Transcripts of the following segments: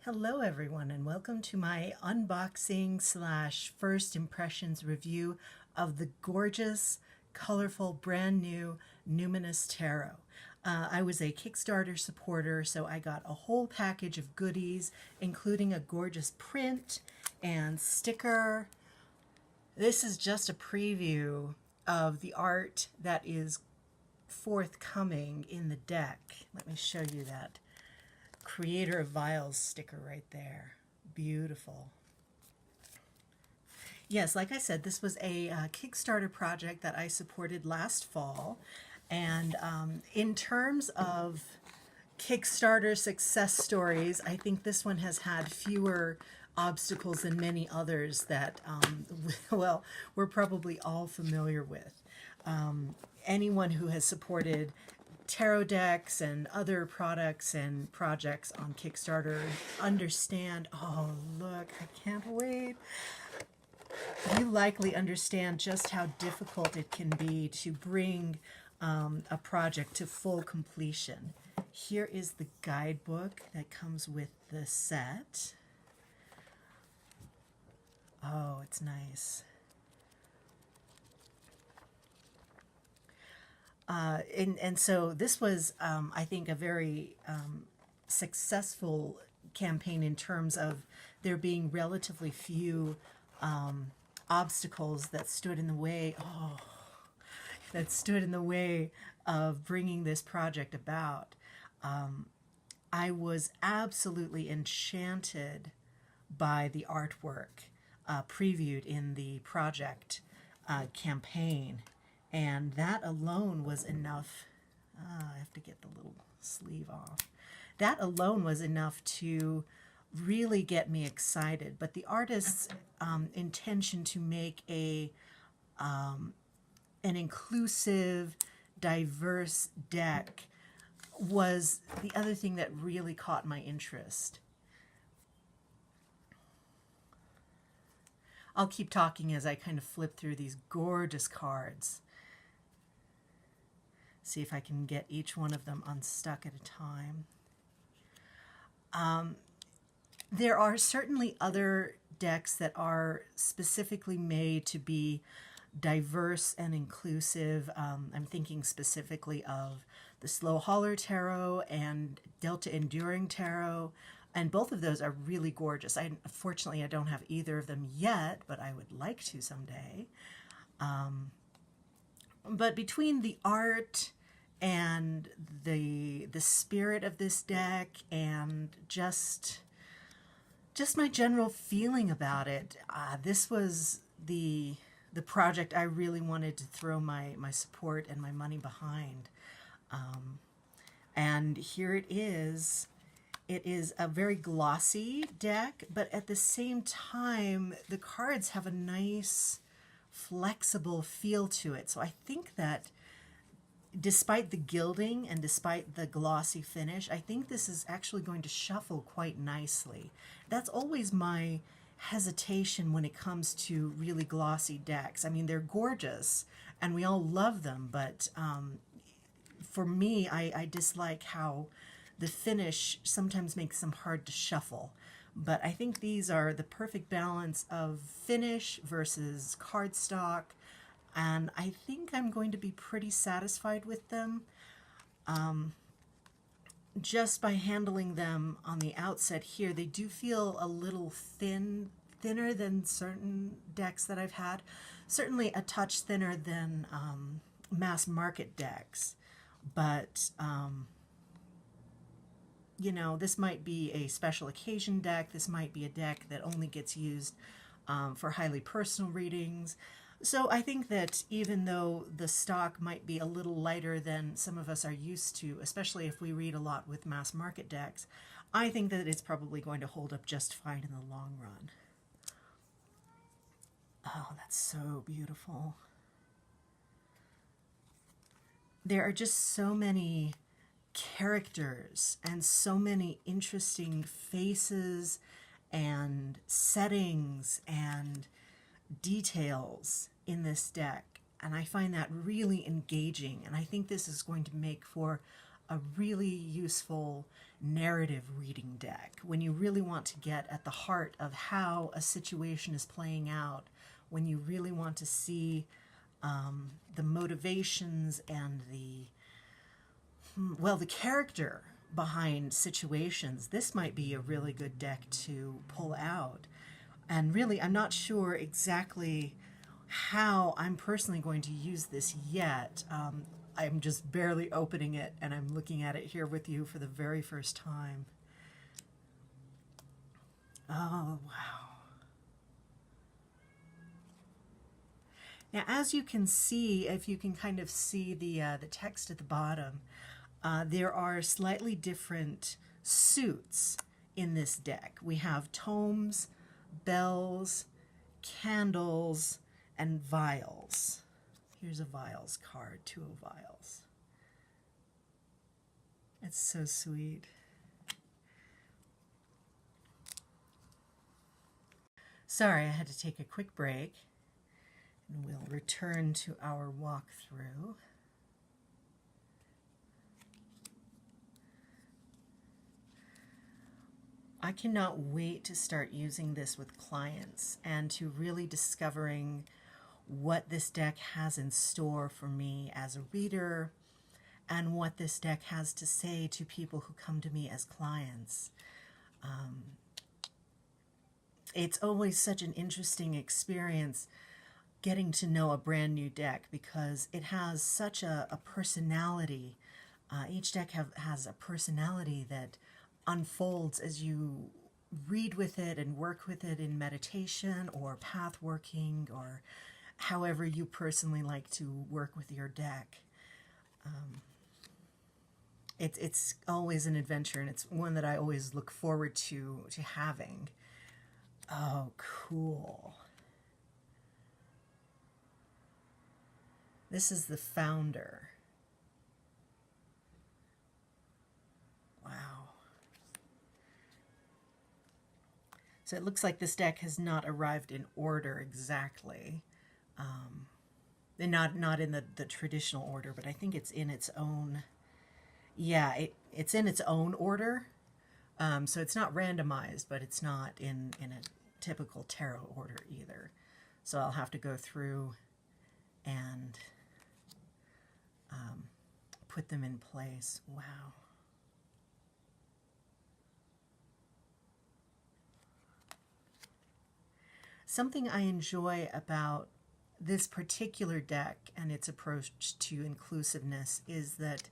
Hello everyone and welcome to my unboxing slash first impressions review of the gorgeous, colorful, brand new Numinous Tarot. I was a Kickstarter supporter, so I got a whole package of goodies, including a gorgeous print and sticker. This is just a preview of the art that is forthcoming in the deck. Let me show you that Creator of Vials sticker right there. Beautiful. Yes, like I said, this was a Kickstarter project that I supported last fall. And in terms of Kickstarter success stories, I think this one has had fewer obstacles than many others that, well, we're probably all familiar with. Anyone who has supported tarot decks and other products and projects on Kickstarter understand, oh look, I can't wait. You likely understand just how difficult it can be to bring a project to full completion. Here is the guidebook that comes with the set. Oh, it's nice. And so this was, I think, a very successful campaign in terms of there being relatively few obstacles that stood in the way. Oh, that stood in the way of bringing this project about. I was absolutely enchanted by the artwork previewed in the project campaign. And that alone was enough. I have to get the little sleeve off. That alone was enough to really get me excited. But the artist's intention to make an inclusive, diverse deck was the other thing that really caught my interest. I'll keep talking as I kind of flip through these gorgeous cards. See if I can get each one of them unstuck at a time. There are certainly other decks that are specifically made to be diverse and inclusive. I'm thinking specifically of the Slow Hauler Tarot and Delta Enduring Tarot, and both of those are really gorgeous. Unfortunately, I don't have either of them yet, but I would like to someday. But between the art and the spirit of this deck and just my general feeling about it, this was the project I really wanted to throw my support and my money behind. And here it is. It is a very glossy deck, but at the same time, the cards have a nice flexible feel to it. So I think that despite the gilding and despite the glossy finish, I think this is actually going to shuffle quite nicely. That's always my hesitation when it comes to really glossy decks. I mean, they're gorgeous and we all love them, but for me, I dislike how the finish sometimes makes them hard to shuffle. But I think these are the perfect balance of finish versus cardstock, and I think I'm going to be pretty satisfied with them. Just by handling them on the outset here, they do feel a little thinner than certain decks that I've had. Certainly a touch thinner than mass market decks, but you know, this might be a special occasion deck. This might be a deck that only gets used for highly personal readings. So I think that even though the stock might be a little lighter than some of us are used to, especially if we read a lot with mass market decks, I think that it's probably going to hold up just fine in the long run. Oh, that's so beautiful. There are just so many characters and so many interesting faces and settings and details in this deck, and I find that really engaging, and I think this is going to make for a really useful narrative reading deck when you really want to get at the heart of how a situation is playing out, when you really want to see the motivations and the character behind situations. This might be a really good deck to pull out. And really, I'm not sure exactly how I'm personally going to use this yet. I'm just barely opening it, and I'm looking at it here with you for the very first time. Oh, wow. Now, as you can see, if you can kind of see the text at the bottom, there are slightly different suits in this deck. We have tomes, bells, candles, and vials. Here's a vials card, 2 of vials. It's so sweet. Sorry, I had to take a quick break. And we'll return to our walkthrough. I cannot wait to start using this with clients and to really discovering what this deck has in store for me as a reader and what this deck has to say to people who come to me as clients. It's always such an interesting experience getting to know a brand new deck because it has such a personality. Each deck has a personality that unfolds as you read with it and work with it in meditation or path working or however you personally like to work with your deck. It's always an adventure, and it's one that I always look forward to having. Oh, cool. This is the founder. Wow. So it looks like this deck has not arrived in order exactly. And not in the traditional order, but I think it's in its own, yeah, it's in its own order. So it's not randomized, but it's not in a typical tarot order either. So I'll have to go through and put them in place. Wow. Something I enjoy about this particular deck and its approach to inclusiveness is that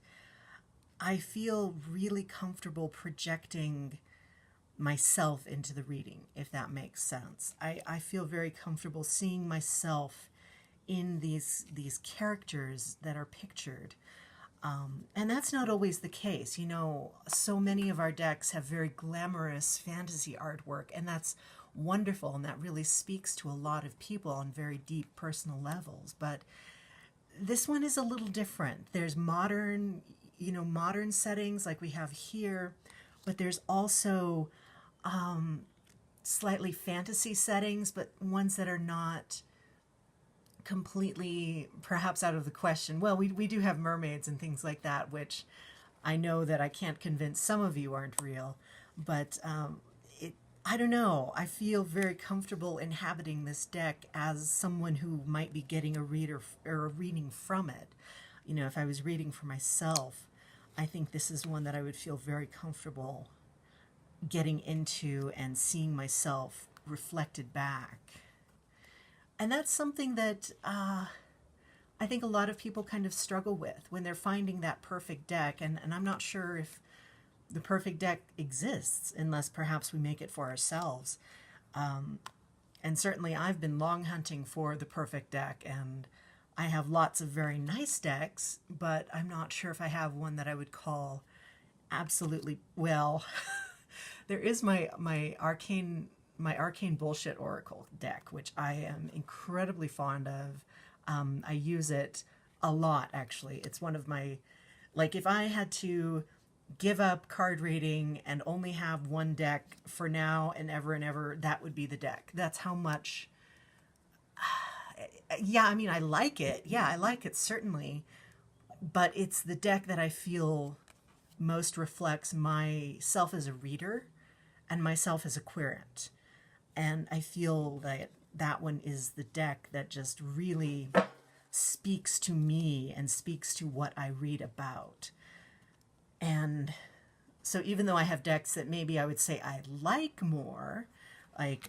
I feel really comfortable projecting myself into the reading, if that makes sense. I feel very comfortable seeing myself in these characters that are pictured. And that's not always the case. You know, so many of our decks have very glamorous fantasy artwork, and that's wonderful, and that really speaks to a lot of people on very deep personal levels. But this one is a little different. There's modern settings like we have here, but there's also slightly fantasy settings, but ones that are not completely perhaps out of the question. Well, we do have mermaids and things like that, which I know that I can't convince some of you aren't real, but I don't know. I feel very comfortable inhabiting this deck as someone who might be getting a reader or a reading from it. You know, if I was reading for myself, I think this is one that I would feel very comfortable getting into and seeing myself reflected back. And that's something that I think a lot of people kind of struggle with when they're finding that perfect deck. And I'm not sure if the perfect deck exists unless perhaps we make it for ourselves. And certainly I've been long hunting for the perfect deck, and I have lots of very nice decks, but I'm not sure if I have one that I would call absolutely, well, there is my arcane bullshit oracle deck, which I am incredibly fond of. I use it a lot, actually. It's one of my, like, if I had to give up card reading and only have one deck for now and ever, that would be the deck. That's how much, yeah, I mean, I like it. Yeah, I like it, certainly. But it's the deck that I feel most reflects myself as a reader and myself as a querent. And I feel that that one is the deck that just really speaks to me and speaks to what I read about. And so even though I have decks that maybe I would say I like more, like,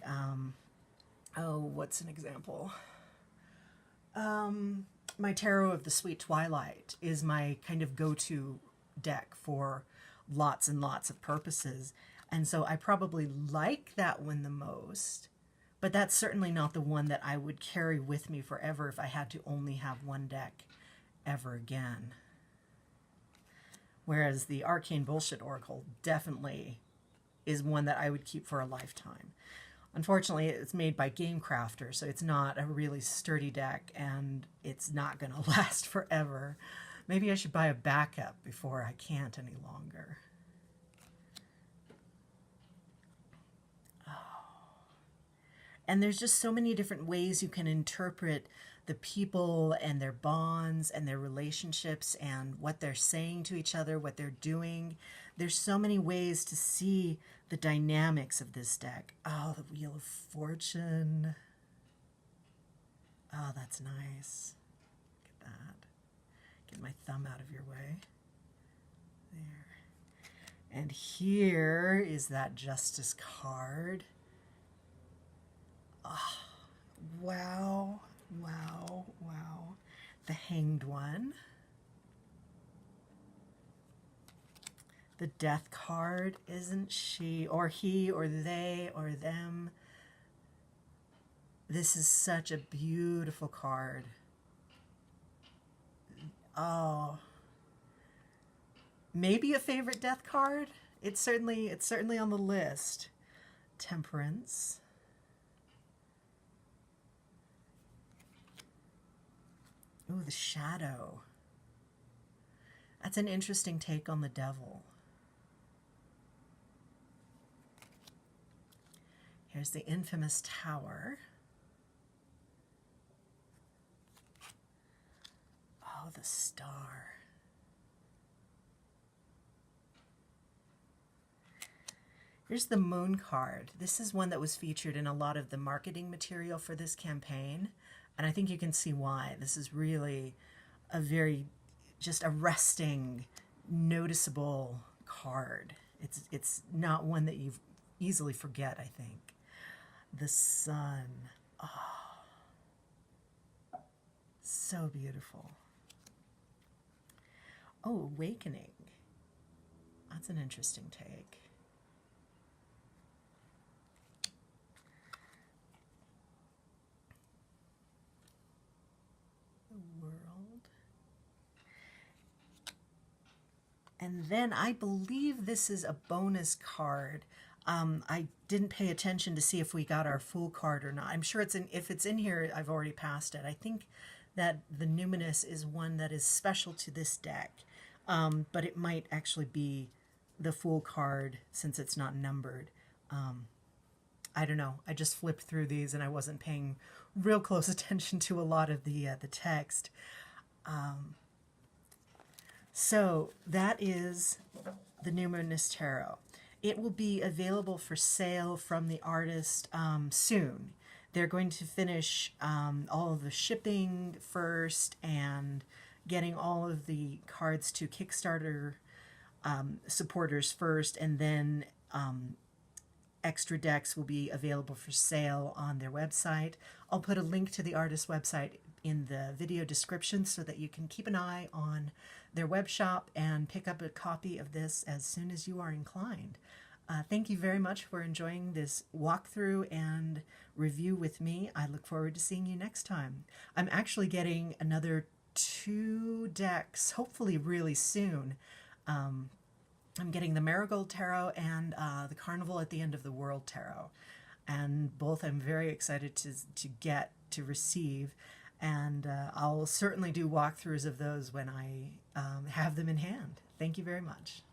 oh, what's an example? My Tarot of the Sweet Twilight is my kind of go-to deck for lots and lots of purposes. And so I probably like that one the most, but that's certainly not the one that I would carry with me forever if I had to only have one deck ever again. Whereas the Arcane Bullshit Oracle definitely is one that I would keep for a lifetime. Unfortunately, it's made by Game Crafter, so it's not a really sturdy deck, and it's not going to last forever. Maybe I should buy a backup before I can't any longer. And there's just so many different ways you can interpret the people and their bonds and their relationships and what they're saying to each other, what they're doing. There's so many ways to see the dynamics of this deck. Oh, the Wheel of Fortune. Oh, that's nice. Look at that. Get my thumb out of your way. There. And here is that Justice card. Oh, wow, wow, wow. The Hanged One. The Death card, isn't she? Or he, or they, or them. This is such a beautiful card. Oh. Maybe a favorite death card? It's certainly on the list. Temperance. Ooh, the Shadow. That's an interesting take on the devil. Here's the infamous Tower. Oh, the Star. Here's the Moon card. This is one that was featured in a lot of the marketing material for this campaign. And I think you can see why. This is really a very just arresting, noticeable card. It's not one that you easily forget, I think. The Sun. Oh, so beautiful. Oh, Awakening. That's an interesting take. World. And then I believe this is a bonus card. I didn't pay attention to see if we got our full card or not. I'm sure if it's in here, I've already passed it. I think that the Numinous is one that is special to this deck, but it might actually be the full card since it's not numbered. I don't know. I just flipped through these and I wasn't paying real close attention to a lot of the text. So that is the Numinous Tarot. It will be available for sale from the artist soon. They're going to finish all of the shipping first and getting all of the cards to Kickstarter supporters first, and then extra decks will be available for sale on their website. I'll put a link to the artist's website in the video description so that you can keep an eye on their web shop and pick up a copy of this as soon as you are inclined. Thank you very much for enjoying this walkthrough and review with me. I look forward to seeing you next time. I'm actually getting another 2 decks, hopefully really soon. I'm getting the Marigold Tarot and the Carnival at the End of the World Tarot. And both I'm very excited to receive. And I'll certainly do walkthroughs of those when I have them in hand. Thank you very much.